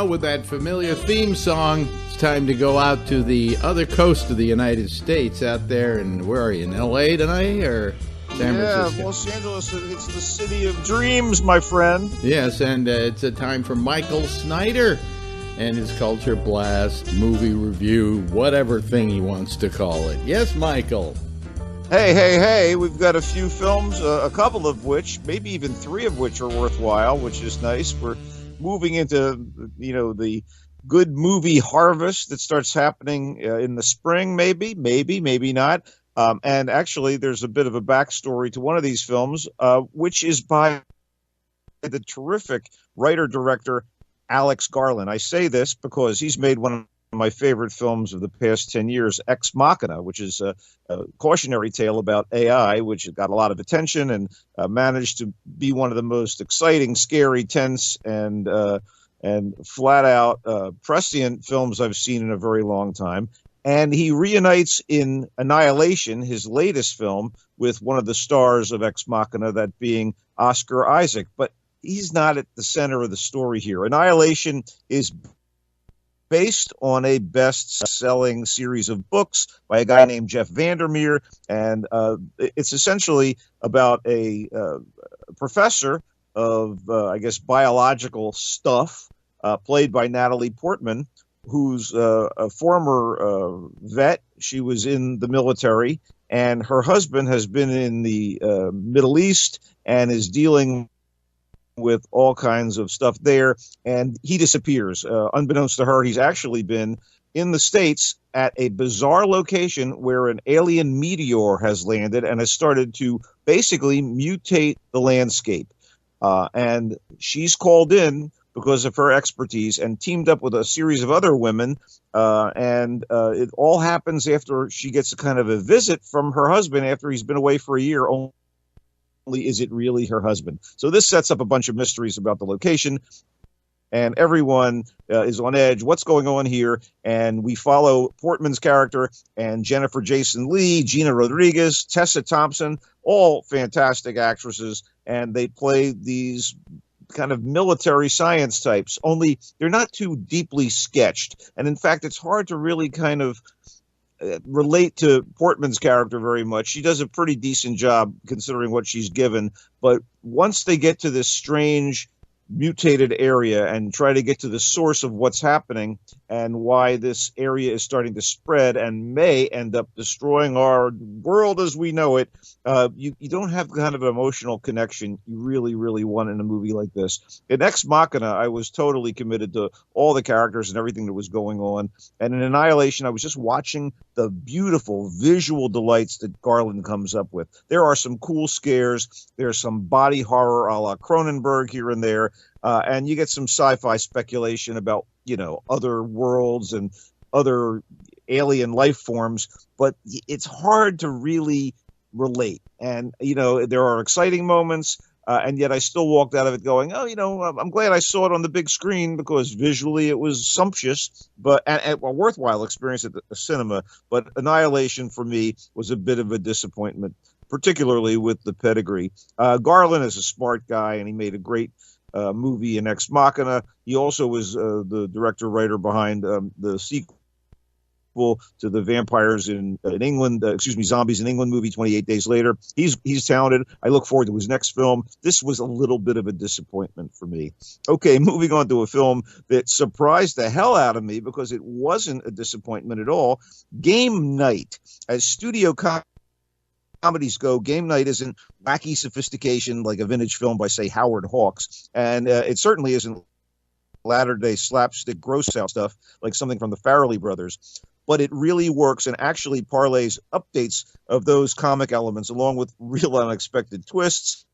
now, with that familiar theme song, it's time to go out to the other coast of the United States, out there in, where are you, in L.A. tonight, or San Francisco? Yeah, Los Angeles, it's the city of dreams, my friend. Yes, and it's a time for Michael Snyder and his Culture Blast, movie review, whatever thing he wants to call it. Yes, Michael. Hey, we've got a few films, a couple of which, maybe even three of which are worthwhile, which is nice. We're moving into, the good movie harvest that starts happening in the spring, maybe not. And actually, there's a bit of a backstory to one of these films, which is by the terrific writer-director Alex Garland. I say this because he's made one of my favorite films of the past 10 years, Ex Machina, which is a cautionary tale about AI, which got a lot of attention and managed to be one of the most exciting, scary, tense, and flat-out prescient films I've seen in a very long time. And he reunites in Annihilation, his latest film, with one of the stars of Ex Machina, that being Oscar Isaac. But he's not at the center of the story here. Annihilation is based on a best-selling series of books by a guy named Jeff Vandermeer, and it's essentially about a professor of, biological stuff, played by Natalie Portman, who's a former vet. She was in the military, and her husband has been in the Middle East and is dealing with all kinds of stuff there, and he disappears. Unbeknownst to her, he's actually been in the States at a bizarre location where an alien meteor has landed and has started to basically mutate the landscape. And she's called in because of her expertise and teamed up with a series of other women. And it all happens after she gets a kind of a visit from her husband after he's been away for a year. Only is it really her husband? So this sets up a bunch of mysteries about the location, and everyone is on edge. What's going on here? And we follow Portman's character and Jennifer Jason Leigh, Gina Rodriguez, Tessa Thompson, all fantastic actresses, and they play these kind of military science types, only they're not too deeply sketched. And in fact, it's hard to really kind of relate to Portman's character very much. She does a pretty decent job considering what she's given, but once they get to this strange mutated area and try to get to the source of what's happening and why this area is starting to spread and may end up destroying our world as we know it, you don't have the kind of emotional connection you really want in a movie like this. In Ex Machina, I was totally committed to all the characters and everything that was going on. And in Annihilation, I was just watching the beautiful visual delights that Garland comes up with. There are some cool scares. There's some body horror a la Cronenberg here and there. And you get some sci-fi speculation about, other worlds and other alien life forms, but it's hard to really relate. And, there are exciting moments, and yet I still walked out of it going, I'm glad I saw it on the big screen because visually it was sumptuous, but and a worthwhile experience at the cinema. But Annihilation for me was a bit of a disappointment, particularly with the pedigree. Garland is a smart guy, and he made a great movie in Ex Machina. He also was the director-writer behind the sequel to the vampires in England, zombies in England movie, 28 Days Later. He's talented. I look forward to his next film. This was a little bit of a disappointment for me. Okay, moving on to a film that surprised the hell out of me because it wasn't a disappointment at all. Game Night. As studio comedies go, Game Night isn't wacky sophistication like a vintage film by, say, Howard Hawks, and it certainly isn't latter-day slapstick gross-out stuff like something from the Farrelly brothers, but it really works and actually parlays updates of those comic elements along with real unexpected twists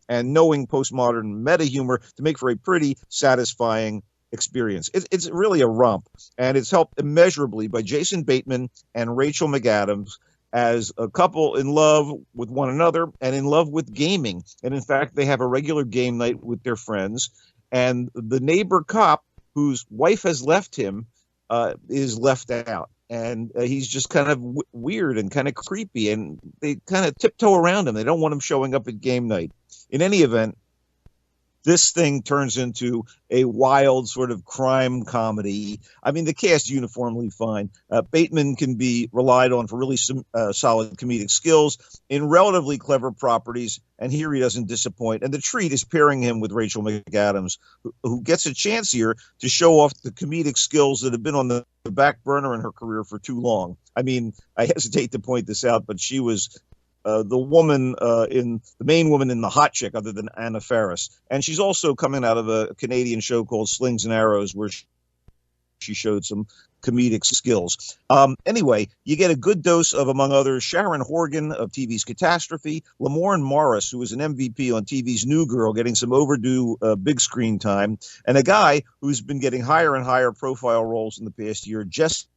and knowing postmodern meta humor to make for a pretty satisfying experience. It's really a romp, and it's helped immeasurably by Jason Bateman and Rachel McAdams as a couple in love with one another and in love with gaming. And in fact, they have a regular game night with their friends. And the neighbor cop whose wife has left him is left out. And he's just kind of weird and kind of creepy. And they kind of tiptoe around him. They don't want him showing up at game night. In any event, This thing turns into a wild sort of crime comedy. I mean, the cast uniformly fine. Bateman can be relied on for really solid comedic skills in relatively clever properties, and here he doesn't disappoint. And the treat is pairing him with Rachel McAdams, who gets a chance here to show off the comedic skills that have been on the back burner in her career for too long. I mean, I hesitate to point this out, but she was the woman in the main woman in The Hot Chick, other than Anna Faris, and she's also coming out of a Canadian show called Slings and Arrows, where she showed some comedic skills. Anyway, you get a good dose of, among others, Sharon Horgan of TV's Catastrophe, Lamorne Morris, who was an MVP on TV's New Girl, getting some overdue big screen time, and a guy who's been getting higher and higher profile roles in the past year, Jesse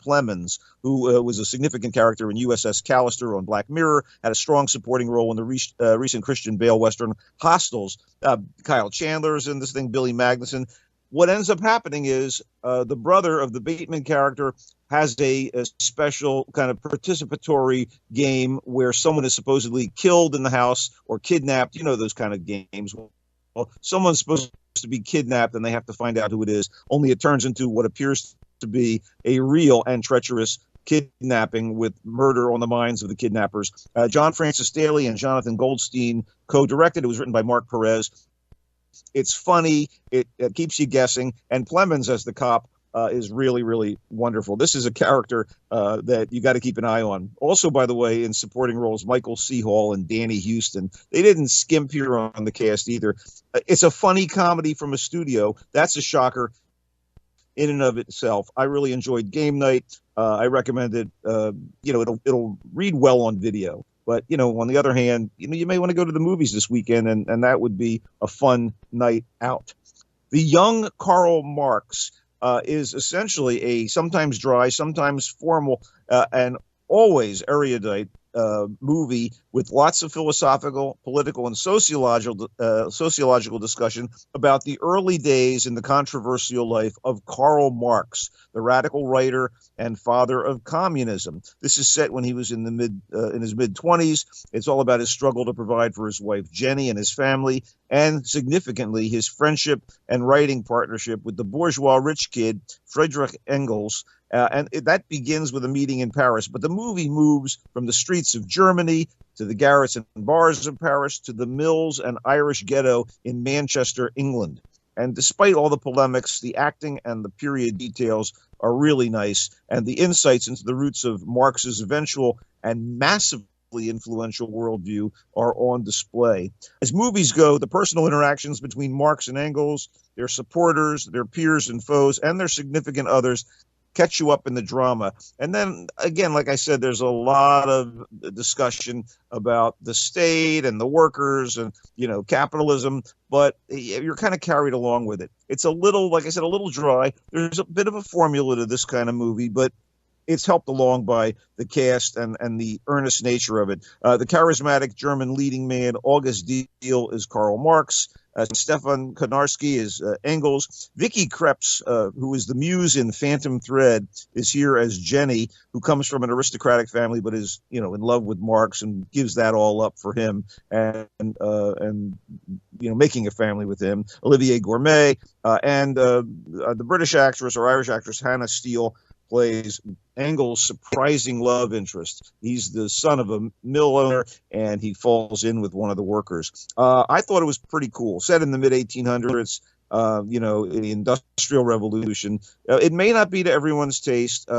Plemons, who was a significant character in USS Callister on Black Mirror, had a strong supporting role in the recent Christian Bale Western Hostiles. Kyle Chandler is in this thing, Billy Magnuson. What ends up happening is the brother of the Bateman character has a special kind of participatory game where someone is supposedly killed in the house or kidnapped. You know, those kind of games. Well, someone's supposed to be kidnapped and they have to find out who it is, only it turns into what appears to be a real and treacherous kidnapping with murder on the minds of the kidnappers. John Francis Daley and Jonathan Goldstein co-directed. It was written by Mark Perez. It's funny. It keeps you guessing. And Plemons as the cop is really, really wonderful. This is a character that you got to keep an eye on. Also, by the way, in supporting roles, Michael C. Hall and Danny Houston. They didn't skimp here on the cast either. It's a funny comedy from a studio. That's a shocker in and of itself. I really enjoyed Game Night. I recommend it. It'll read well on video. But, on the other hand, you may want to go to the movies this weekend, and that would be a fun night out. The Young Karl Marx is essentially a sometimes dry, sometimes formal, and always erudite movie with lots of philosophical, political, and sociological discussion about the early days in the controversial life of Karl Marx, the radical writer and father of communism. This is set when he was in his mid-20s. It's all about his struggle to provide for his wife Jenny and his family, and significantly his friendship and writing partnership with the bourgeois rich kid Friedrich Engels. That begins with a meeting in Paris. But the movie moves from the streets of Germany to the garrets and bars of Paris to the mills and Irish ghetto in Manchester, England. And despite all the polemics, the acting and the period details are really nice. And the insights into the roots of Marx's eventual and massively influential worldview are on display. As movies go, the personal interactions between Marx and Engels, their supporters, their peers and foes, and their significant others catch you up in the drama. And then again, like I said, there's a lot of discussion about the state and the workers and, capitalism, but you're kind of carried along with it. It's a little, like I said, a little dry. There's a bit of a formula to this kind of movie, but it's helped along by the cast and the earnest nature of it. The charismatic German leading man, August Diehl, is Karl Marx. Stefan Konarski is Engels. Vicky Krieps, who is the muse in Phantom Thread, is here as Jenny, who comes from an aristocratic family but is, in love with Marx and gives that all up for him and making a family with him. Olivier Gourmet and the British actress or Irish actress Hannah Steele plays Engels' surprising love interest. He's the son of a mill owner, and he falls in with one of the workers. I thought it was pretty cool. Set in the mid-1800s, in the Industrial Revolution. It may not be to everyone's taste.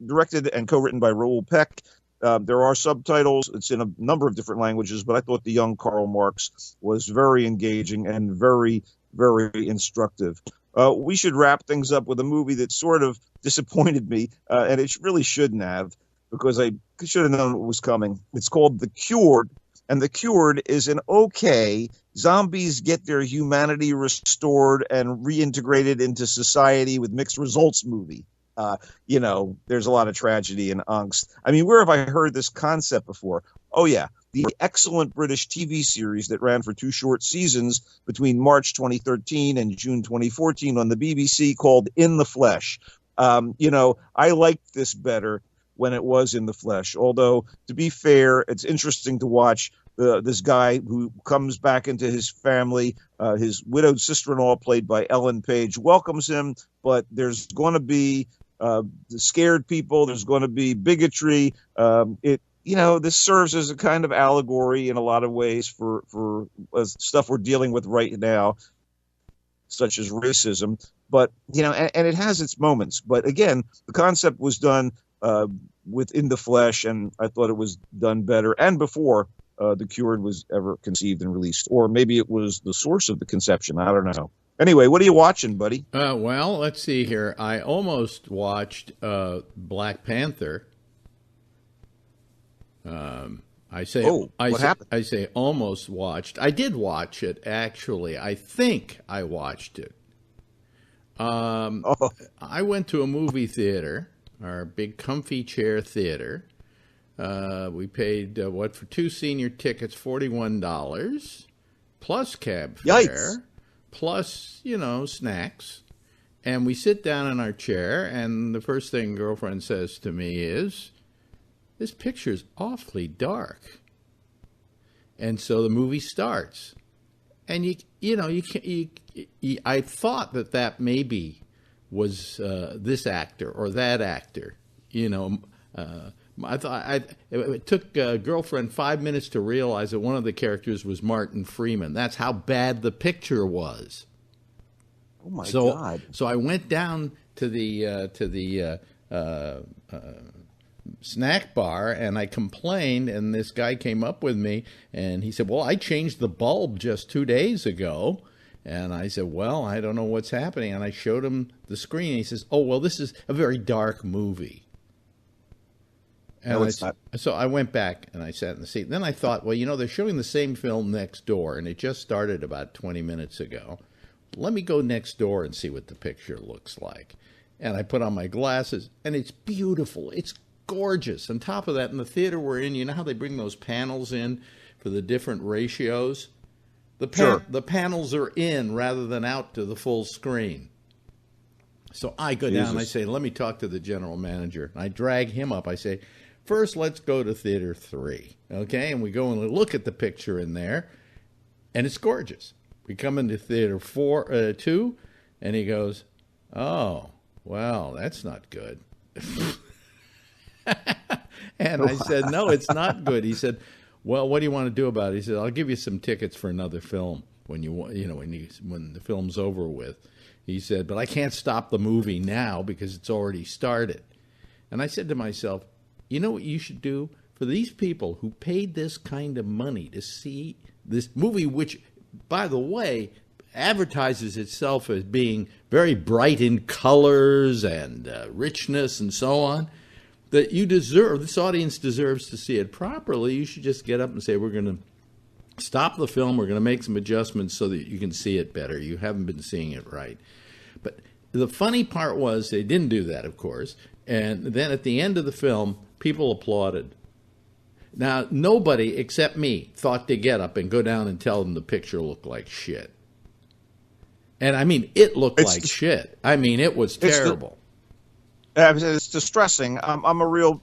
Directed and co-written by Raoul Peck. There are subtitles. It's in a number of different languages, but I thought The Young Karl Marx was very engaging and very, very instructive. We should wrap things up with a movie that sort of disappointed me, and it really shouldn't have, because I should have known what was coming. It's called The Cured, and The Cured is an okay zombies get their humanity restored and reintegrated into society with mixed results movie. There's a lot of tragedy and angst. I mean, where have I heard this concept before? Oh, yeah. The excellent British TV series that ran for 2 short seasons between March 2013 and June 2014 on the BBC called In the Flesh. I liked this better when it was in the flesh. Although, to be fair, it's interesting to watch this guy who comes back into his family. His widowed sister-in-law, played by Ellen Page, welcomes him, but there's going to be scared people. There's going to be bigotry. This serves as a kind of allegory in a lot of ways for stuff we're dealing with right now, such as racism. But, and it has its moments. But again, the concept was done within the flesh, and I thought it was done better and before The Cured was ever conceived and released. Or maybe it was the source of the conception. I don't know. Anyway, what are you watching, buddy? Well, let's see here. I almost watched Black Panther. What happened? I say almost watched. I did watch it, actually. I think I watched it. I went to a movie theater, our big comfy chair theater. We paid, for 2 senior tickets, $41, plus cab fare, Yikes. plus, snacks. And we sit down in our chair, and the first thing girlfriend says to me is, "This picture's awfully dark." And so the movie starts. And I thought that maybe was this actor or that actor. I thought it took girlfriend 5 minutes to realize that one of the characters was Martin Freeman. That's how bad the picture was. Oh my God! So I went down to the snack bar and I complained, and this guy came up with me and he said, "Well, I changed the bulb just 2 days ago." And I said, "Well, I don't know what's happening." And I showed him the screen. And he says, "Oh, well, this is a very dark movie." And no, it's not. So I went back and I sat in the seat. Then I thought, well, they're showing the same film next door, and it just started about 20 minutes ago. Let me go next door and see what the picture looks like. And I put on my glasses, and it's beautiful. It's gorgeous. On top of that, in the theater we're in, you know how they bring those panels in for the different ratios? The panels are in rather than out to the full screen. So I go down and I say, "Let me talk to the general manager." And I drag him up. I say, "First, let's go to theater 3, okay?" And we go and look at the picture in there, and it's gorgeous. We come into theater 2, and he goes, "Oh, well, that's not good." And I said, "No, it's not good." He said, "Well, what do you want to do about it?" He said, "I'll give you some tickets for another film when the film's over with." He said, "But I can't stop the movie now because it's already started." And I said to myself, you know what you should do for these people who paid this kind of money to see this movie, which, by the way, advertises itself as being very bright in colors and richness and so on, that this audience deserves to see it properly. You should just get up and say, "We're going to stop the film. We're going to make some adjustments so that you can see it better. You haven't been seeing it right." But the funny part was they didn't do that, of course. And then at the end of the film, people applauded. Now, nobody except me thought to get up and go down and tell them the picture looked like shit. And I mean, it looked like shit. I mean, it was terrible. It's distressing. I'm a real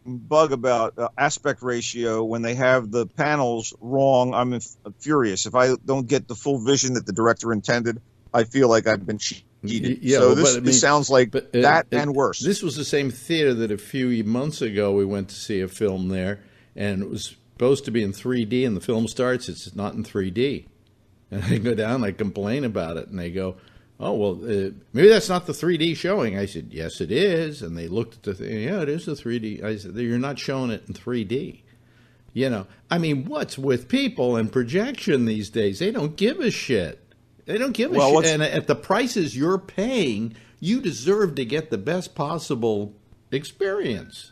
bug about aspect ratio. When they have the panels wrong, I'm furious. If I don't get the full vision that the director intended, I feel like I've been cheated. Yeah, so this sounds like that and worse. This was the same theater that a few months ago we went to see a film there, and it was supposed to be in 3D, and the film starts, it's not in 3D. And I go down and I complain about it, and they go, "Oh, well, maybe that's not the 3D showing." I said, "Yes, it is." And they looked at the thing. "Yeah, it is the 3D. I said, "You're not showing it in 3D. I mean, what's with people and projection these days? They don't give a shit. They don't give a shit. And at the prices you're paying, you deserve to get the best possible experience,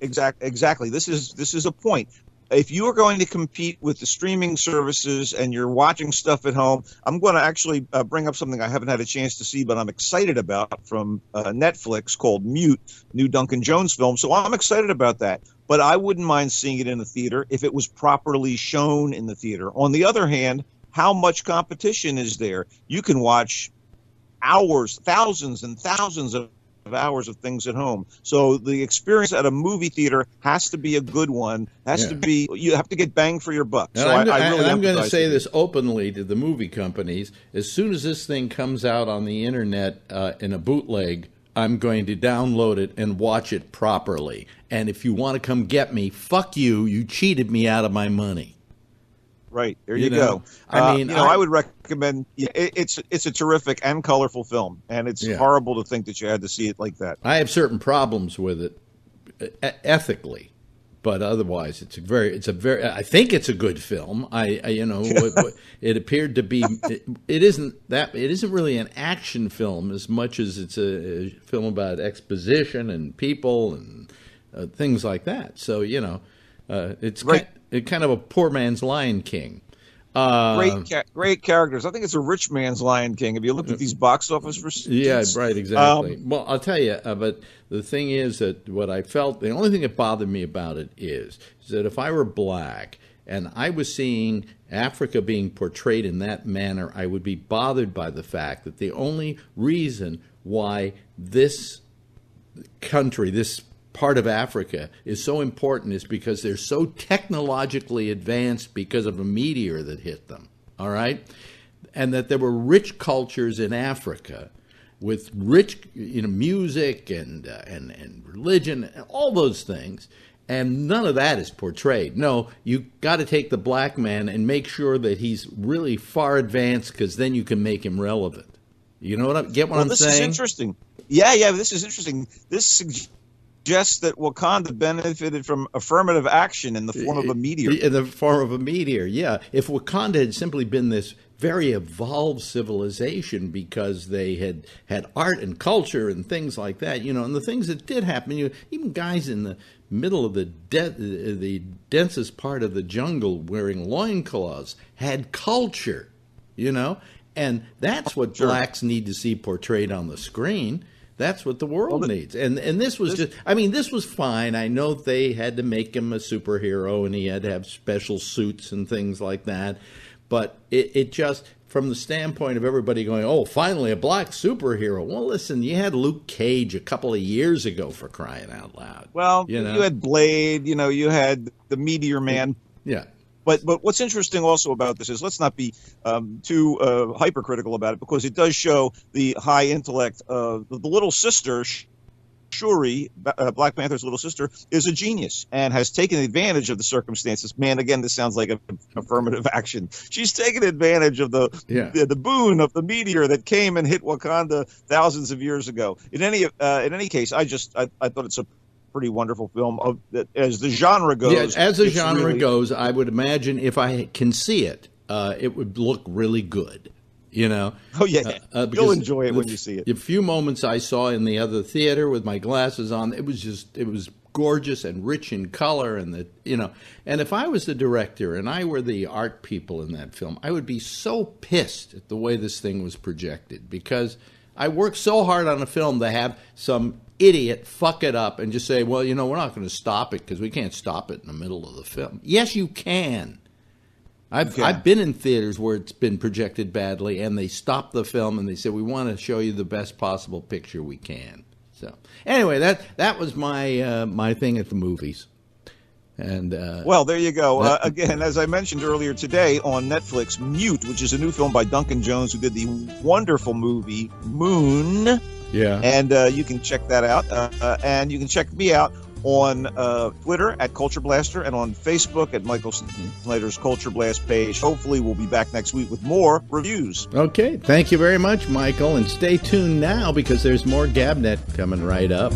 Exactly. This is a point. If you are going to compete with the streaming services and you're watching stuff at home, I'm going to actually bring up something I haven't had a chance to see, but I'm excited about from Netflix called Mute, new Duncan Jones film. So I'm excited about that. But I wouldn't mind seeing it in the theater if it was properly shown in the theater. On the other hand, how much competition is there? You can watch hours, thousands and thousands of hours of things at home. So the experience at a movie theater has to be a good one. You have to get bang for your buck. So I'm going to say this openly to the movie companies. As soon as this thing comes out on the internet in a bootleg, I'm going to download it and watch it properly. And if you want to come get me, fuck you. You cheated me out of my money. Right. There you go. I mean, I would recommend it's a terrific and colorful film, and it's horrible to think that you had to see it like that. I have certain problems with it ethically, but otherwise it's a very I think it's a good film. It appeared to be it isn't really an action film as much as it's a film about exposition and people and things like that. So, it's right. Kind of a poor man's Lion King. Great characters. I think it's a rich man's Lion King. Have you looked at these box office receipts? Yeah, right, exactly. Well, I'll tell you, but the thing is that what I felt, the only thing that bothered me about it is that if I were black and I was seeing Africa being portrayed in that manner, I would be bothered by the fact that the only reason why this country, this part of Africa is so important is because they're so technologically advanced because of a meteor that hit them, all right? And that there were rich cultures in Africa with rich music and religion and all those things, and none of that is portrayed. No, you got to take the black man and make sure that he's really far advanced, because then you can make him relevant. You know what I'm saying? This is interesting. Yeah, this is interesting. This suggests that Wakanda benefited from affirmative action in the form of a meteor. In the form of a meteor, yeah. If Wakanda had simply been this very evolved civilization because they had art and culture and things like that, and the things that did happen, even guys in the middle of the densest part of the jungle wearing loincloths had culture, and that's what blacks need to see portrayed on the screen. That's what the world needs. And this was this was fine. I know they had to make him a superhero and he had to have special suits and things like that. But it just, from the standpoint of everybody going, oh, finally a black superhero. Well, listen, you had Luke Cage a couple of years ago, for crying out loud. Well, you had Blade, you had the Meteor Man. Yeah. But what's interesting also about this is, let's not be too hypercritical about it, because it does show the high intellect of the little sister. Shuri, Black Panther's little sister, is a genius and has taken advantage of the circumstances. Man, again, this sounds like an affirmative action. She's taken advantage of the boon of the meteor that came and hit Wakanda thousands of years ago. In any case, I thought it's a pretty wonderful film as the genre goes. Yeah, as the genre goes, I would imagine if I can see it, it would look really good. Oh yeah, you'll enjoy it when you see it. The few moments I saw in the other theater with my glasses on, it was gorgeous and rich in color, and and if I was the director and I were the art people in that film, I would be so pissed at the way this thing was projected, because I worked so hard on a film to have some idiot fuck it up and just say, well, we're not going to stop it because we can't stop it in the middle of the film. Yes, you can. I've been in theaters where it's been projected badly, and they stop the film and they say, we want to show you the best possible picture we can. So anyway, that was my thing at the movies. And well, there you go. Again, as I mentioned earlier today on Netflix, Mute, which is a new film by Duncan Jones, who did the wonderful movie Moon. Yeah. And you can check that out. And you can check me out on Twitter at Culture Blaster and on Facebook at Michael Snyder's Culture Blast page. Hopefully we'll be back next week with more reviews. Okay. Thank you very much, Michael. And stay tuned now, because there's more GABNet coming right up.